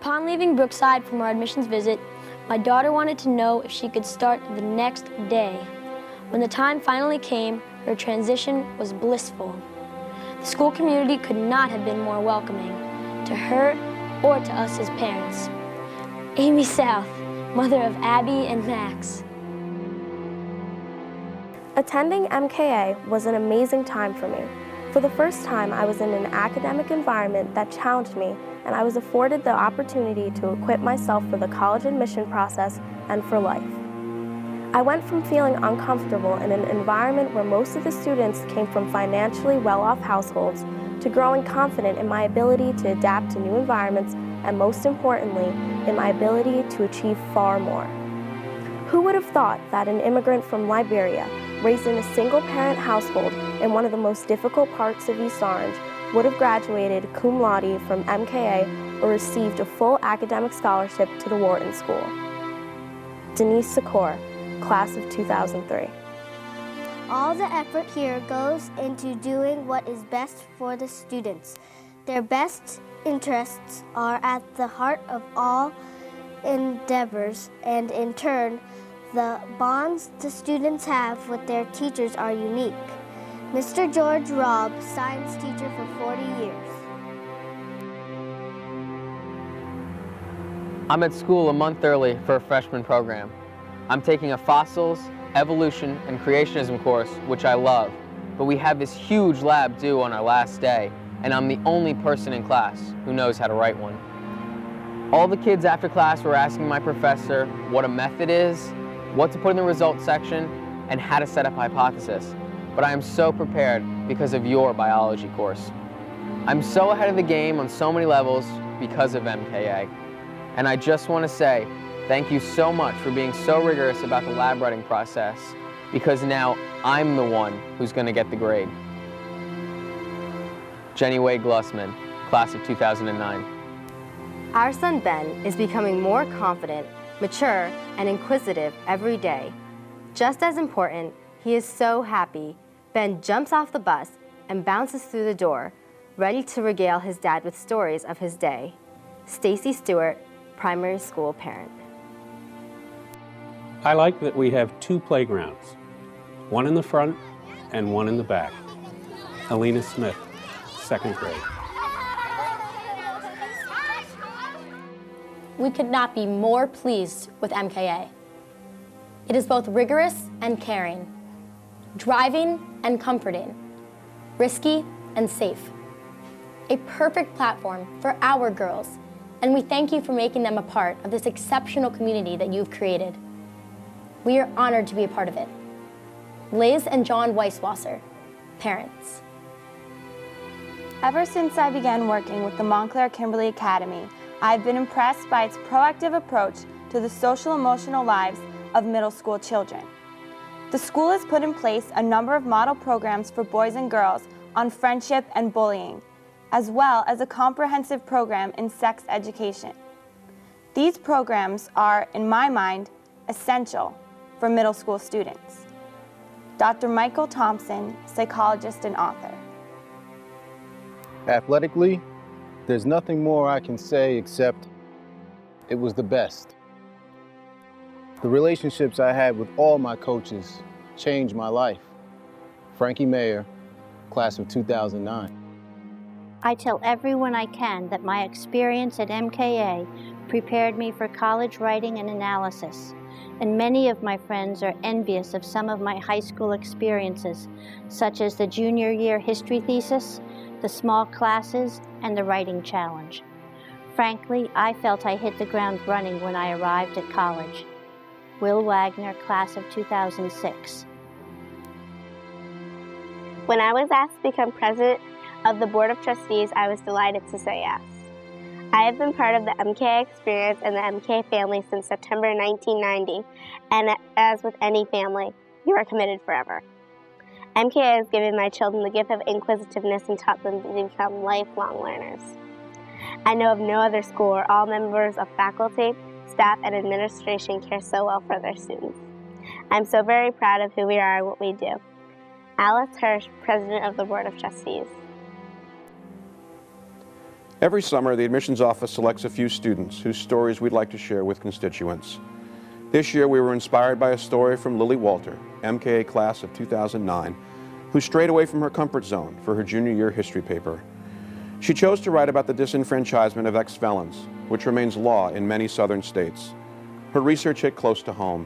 Upon leaving Brookside from our admissions visit, my daughter wanted to know if she could start the next day. When the time finally came, her transition was blissful. The school community could not have been more welcoming to her or to us as parents. Amy South, mother of Abby and Max. Attending MKA was an amazing time for me. For the first time, I was in an academic environment that challenged me, and I was afforded the opportunity to equip myself for the college admission process and for life. I went from feeling uncomfortable in an environment where most of the students came from financially well-off households to growing confident in my ability to adapt to new environments and, most importantly, in my ability to achieve far more. Who would have thought that an immigrant from Liberia, raised in a single-parent household in one of the most difficult parts of East Orange, would have graduated cum laude from MKA or received a full academic scholarship to the Wharton School? Denise Secor, class of 2003. All the effort here goes into doing what is best for the students. Their best interests are at the heart of all endeavors, and in turn, the bonds the students have with their teachers are unique. Mr. George Robb, science teacher for 40 years. I'm at school a month early for a freshman program. I'm taking a fossils, evolution, and creationism course, which I love, but we have this huge lab due on our last day, and I'm the only person in class who knows how to write one. All the kids after class were asking my professor what a method is, what to put in the results section, and how to set up a hypothesis. But I am so prepared because of your biology course. I'm so ahead of the game on so many levels because of MKA. And I just want to say thank you so much for being so rigorous about the lab writing process, because now I'm the one who's going to get the grade. Jenny Wade Glussman, class of 2009. Our son Ben is becoming more confident, mature, and inquisitive every day. Just as important, he is so happy. Ben jumps off the bus and bounces through the door, ready to regale his dad with stories of his day. Stacy Stewart, primary school parent. I like that we have two playgrounds, one in the front and one in the back. Alina Smith, second grade. We could not be more pleased with MKA. It is both rigorous and caring, driving and comforting, risky and safe. A perfect platform for our girls, and we thank you for making them a part of this exceptional community that you've created. We are honored to be a part of it. Liz and John Weisswasser, parents. Ever since I began working with the Montclair Kimberley Academy, I've been impressed by its proactive approach to the social-emotional lives of middle school children. The school has put in place a number of model programs for boys and girls on friendship and bullying, as well as a comprehensive program in sex education. These programs are, in my mind, essential for middle school students. Dr. Michael Thompson, psychologist and author. Athletically, there's nothing more I can say except it was the best. The relationships I had with all my coaches changed my life. Frankie Mayer, class of 2009. I tell everyone I can that my experience at MKA prepared me for college writing and analysis, and many of my friends are envious of some of my high school experiences, such as the junior year history thesis, the small classes, and the writing challenge. Frankly, I felt I hit the ground running when I arrived at college. Will Wagner, class of 2006. When I was asked to become president of the Board of Trustees, I was delighted to say yes. I have been part of the MKA experience and the MKA family since September 1990, and as with any family, you are committed forever. MKA has given my children the gift of inquisitiveness and taught them to become lifelong learners. I know of no other school where all members of faculty, staff, and administration care so well for their students. I'm so very proud of who we are and what we do. Alice Hirsch, President of the Board of Trustees. Every summer, the admissions office selects a few students whose stories we'd like to share with constituents. This year, we were inspired by a story from Lily Walter, MKA class of 2009, who strayed away from her comfort zone for her junior year history paper. She chose to write about the disenfranchisement of ex-felons, which remains law in many southern states. Her research hit close to home.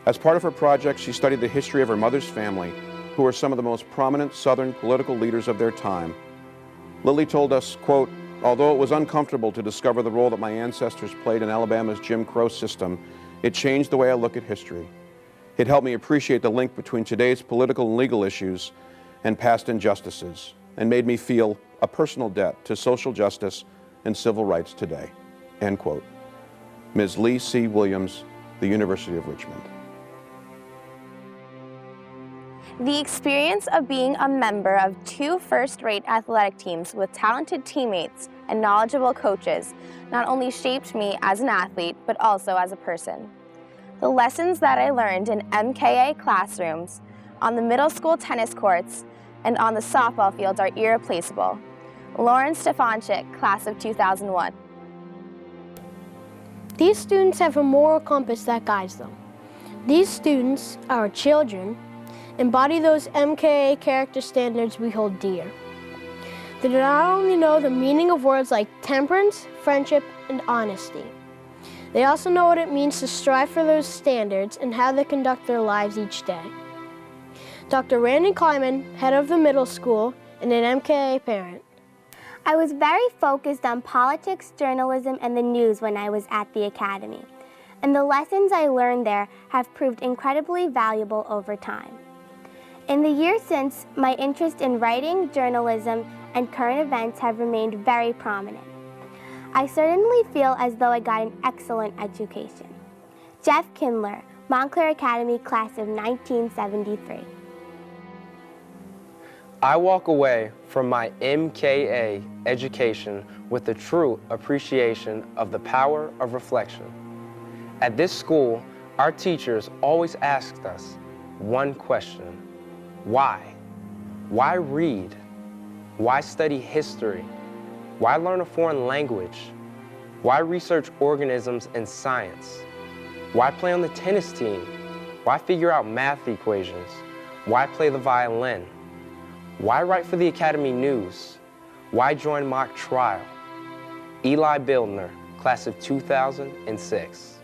As part of her project, she studied the history of her mother's family, who were some of the most prominent southern political leaders of their time. Lily told us, quote, "Although it was uncomfortable to discover the role that my ancestors played in Alabama's Jim Crow system, it changed the way I look at history. It helped me appreciate the link between today's political and legal issues and past injustices, and made me feel a personal debt to social justice and civil rights today." End quote. Ms. Lee C. Williams, the University of Richmond. The experience of being a member of two first-rate athletic teams with talented teammates and knowledgeable coaches not only shaped me as an athlete, but also as a person. The lessons that I learned in MKA classrooms, on the middle school tennis courts, and on the softball fields are irreplaceable. Lauren Stefanchik, class of 2001. These students have a moral compass that guides them. These students, our children, embody those MKA character standards we hold dear. They not only know the meaning of words like temperance, friendship, and honesty, they also know what it means to strive for those standards and how they conduct their lives each day. Dr. Randy Kleiman, head of the middle school and an MKA parent. I was very focused on politics, journalism, and the news when I was at the academy, and the lessons I learned there have proved incredibly valuable over time. In the years since, my interest in writing, journalism, and current events have remained very prominent. I certainly feel as though I got an excellent education. Jeff Kindler, Montclair Academy, class of 1973. I walk away from my MKA education with a true appreciation of the power of reflection. At this school, our teachers always asked us one question: why? Why read? Why study history? Why learn a foreign language? Why research organisms and science? Why play on the tennis team? Why figure out math equations? Why play the violin? Why write for the Academy News? Why join mock trial? Eli Bildner, class of 2006.